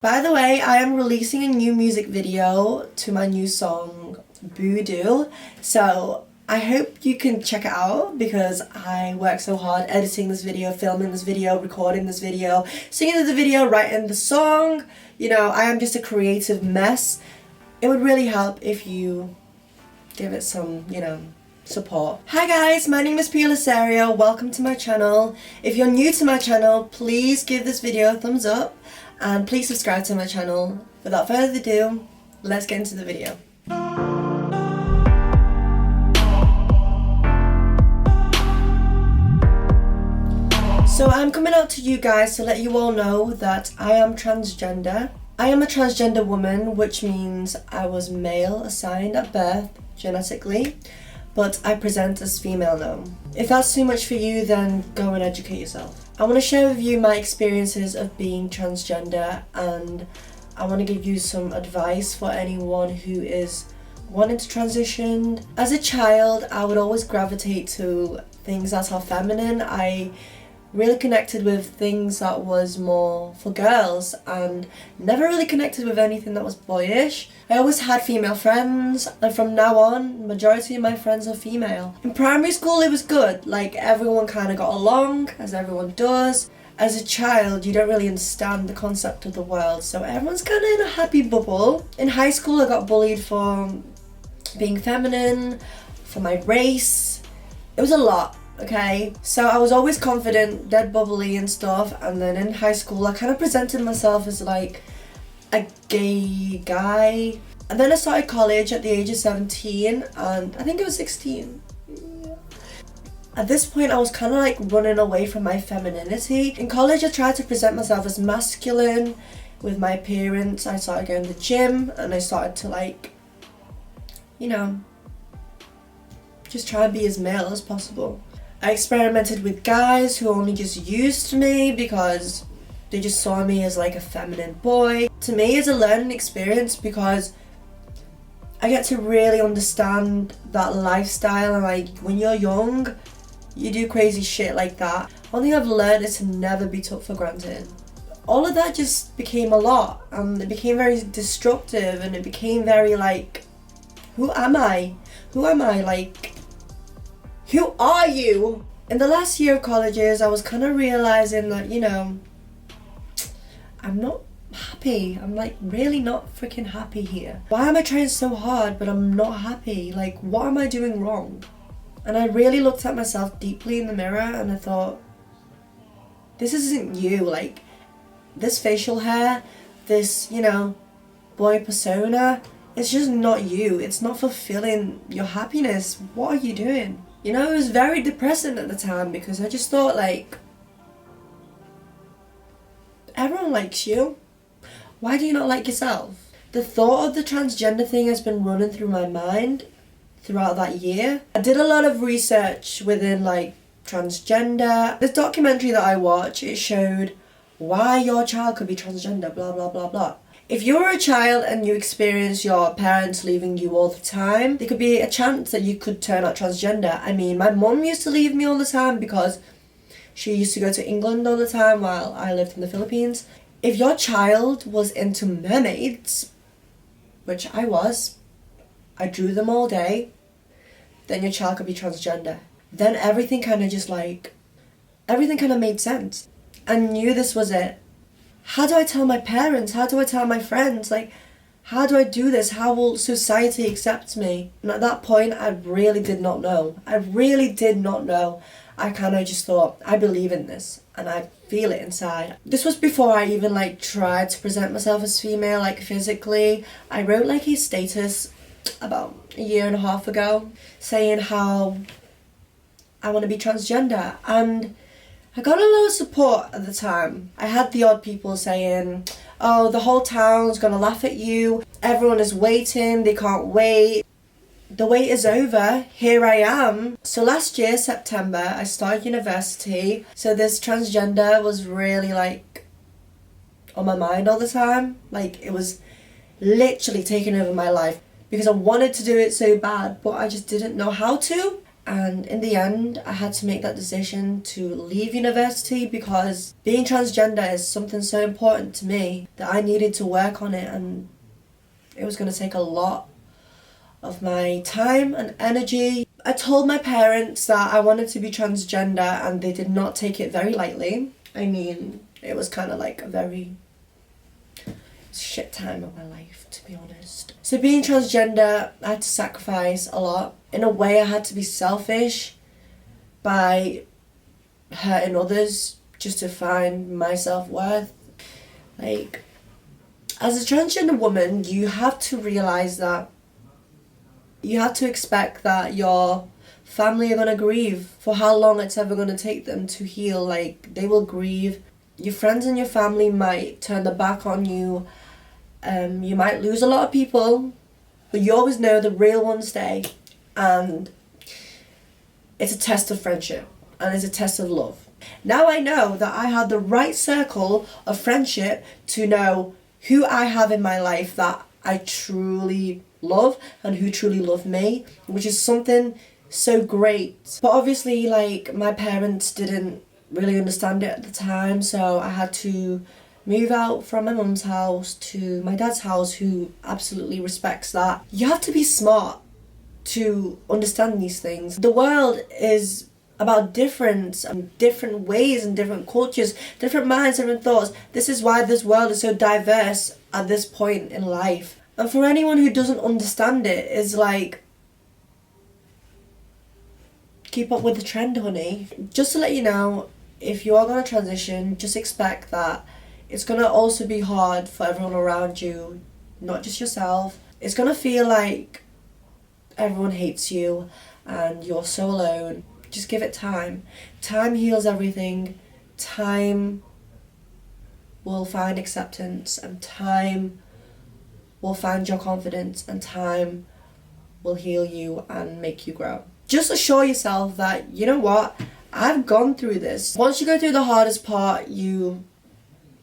By the way, I am releasing a new music video to my new song, Voodoo. So I hope you can check it out because I worked so hard editing this video, filming this video, recording this video, singing the video, writing the song. You know, I am just a creative mess. It would really help if you give it some, support. Hi guys, my name is Pia Lasario. Welcome to my channel. If you're new to my channel, please give this video a thumbs up and please subscribe to my channel. Without further ado, let's get into the video. So I'm coming out to you guys to let you all know that I am transgender. I am a transgender woman, which means I was male assigned at birth genetically, but I present as female now. If that's too much for you, then go and educate yourself. I want to share with you my experiences of being transgender, and I want to give you some advice for anyone who is wanting to transition. As a child, I would always gravitate to things that are feminine. I really connected with things that was more for girls and never really connected with anything that was boyish. I always had female friends, and from now on, majority of my friends are female. In primary school it was good, like everyone kind of got along, as everyone does. As a child you don't really understand the concept of the world, so everyone's kind of in a happy bubble. In high school I got bullied for being feminine, for my race. It was a lot. Okay, so I was always confident, dead bubbly and stuff, and then in high school I kind of presented myself as like a gay guy. And then I started college at the age of 17, and I think it was 16. Yeah. At this point I was kind of like running away from my femininity. In college I tried to present myself as masculine with my appearance. I started going to the gym and I started to like, just try and be as male as possible. I experimented with guys who only just used me because they just saw me as like a feminine boy. To me, it's a learning experience because I get to really understand that lifestyle, and like when you're young, you do crazy shit like that. One thing I've learned is to never be took for granted. All of that just became a lot, and it became very destructive, and it became very like, who am I? Who am I? Like, who are you? In the last year of colleges, I was kind of realizing that, I'm not happy. I'm like really not freaking happy here. Why am I trying so hard but I'm not happy? Like, what am I doing wrong? And I really looked at myself deeply in the mirror and I thought, this isn't you. Like, this facial hair, this, boy persona, it's just not you. It's not fulfilling your happiness. What are you doing? It was very depressing at the time because I just thought like, everyone likes you. Why do you not like yourself? The thought of the transgender thing has been running through my mind throughout that year. I did a lot of research within like transgender. This documentary that I watched, it showed why your child could be transgender, blah, blah, blah, blah. If you're a child and you experience your parents leaving you all the time, there could be a chance that you could turn out transgender. I mean, my mum used to leave me all the time because she used to go to England all the time while I lived in the Philippines. If your child was into mermaids, which I was, I drew them all day, then your child could be transgender. Then everything kind of made sense. I knew this was it. How do I tell my parents? How do I tell my friends? Like, how do I do this? How will society accept me? And at that point, I really did not know. I really did not know. I kind of just thought, I believe in this and I feel it inside. This was before I even like tried to present myself as female, like physically. I wrote like a status about a year and a half ago saying how I want to be transgender, and I got a lot of support at the time. I had the odd people saying, oh, the whole town's gonna laugh at you. Everyone is waiting, they can't wait. The wait is over, here I am. So last year, September, I started university. So this transgender was really like on my mind all the time. Like, it was literally taking over my life because I wanted to do it so bad, but I just didn't know how to. And in the end, I had to make that decision to leave university because being transgender is something so important to me that I needed to work on it, and it was going to take a lot of my time and energy. I told my parents that I wanted to be transgender and they did not take it very lightly. I mean, it was kind of like a very shit time of my life, to be honest. So being transgender, I had to sacrifice a lot. In a way, I had to be selfish by hurting others just to find my self-worth. Like, as a transgender woman, you have to realise that you have to expect that your family are going to grieve for how long it's ever going to take them to heal. Like, they will grieve. Your friends and your family might turn their back on you. You might lose a lot of people, but you always know the real ones stay. And it's a test of friendship, and it's a test of love. Now I know that I have the right circle of friendship to know who I have in my life that I truly love and who truly love me, which is something so great. But obviously, like, my parents didn't really understand it at the time, so I had to move out from my mum's house to my dad's house, who absolutely respects that. You have to be smart to understand these things. The world is about difference and different ways and different cultures, different minds, different thoughts. This is why this world is so diverse at this point in life. And for anyone who doesn't understand it, is like, keep up with the trend, honey. Just to let you know, if you are going to transition, just expect that it's going to also be hard for everyone around you, not just yourself. It's going to feel like everyone hates you and you're so alone. Just give it time. Time heals everything. Time will find acceptance, and time will find your confidence, and time will heal you and make you grow. Just assure yourself that, you know what, I've gone through this. Once you go through the hardest part, you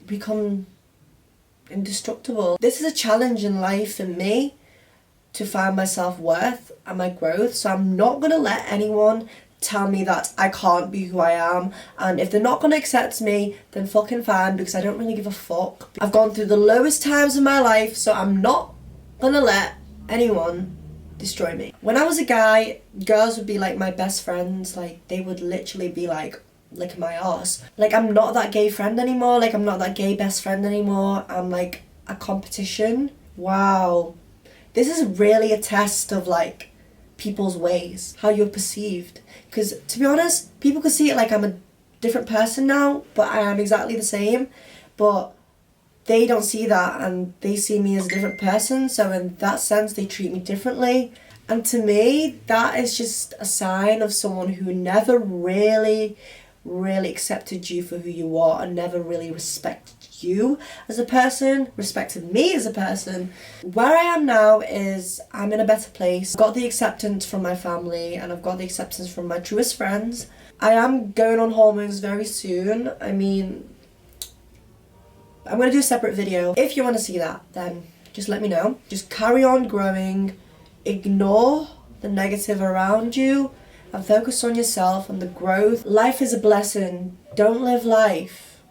become indestructible. This is a challenge in life for me, to find my self-worth and my growth. So I'm not going to let anyone tell me that I can't be who I am. And if they're not going to accept me, then fucking fine, because I don't really give a fuck. I've gone through the lowest times of my life, so I'm not going to let anyone destroy me. When I was a guy, girls would be like my best friends. Like, they would literally be like licking my arse. Like, I'm not that gay friend anymore. Like, I'm not that gay best friend anymore. I'm like a competition. Wow. This is really a test of, like, people's ways, how you're perceived. Because, to be honest, people could see it like I'm a different person now, but I am exactly the same. But they don't see that, and they see me as a different person, so in that sense, they treat me differently. And to me, that is just a sign of someone who never really accepted you for who you are, and never really respected you as a person, respected me as a person. Where I am now is I'm in a better place. I've got the acceptance from my family, and I've got the acceptance from my truest friends. I am going on hormones very soon. I mean, I'm going to do a separate video. If you want to see that, then just let me know. Just carry on growing. Ignore the negative around you and focus on yourself and the growth. Life is a blessing. Don't live life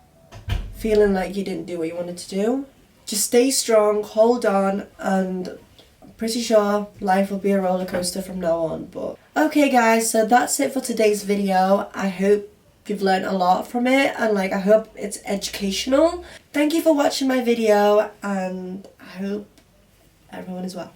feeling like you didn't do what you wanted to do. Just stay strong, hold on, and I'm pretty sure life will be a roller coaster from now on. But okay guys, so that's it for today's video. I hope you've learned a lot from it, and like, I hope it's educational. Thank you for watching my video, and I hope everyone is well.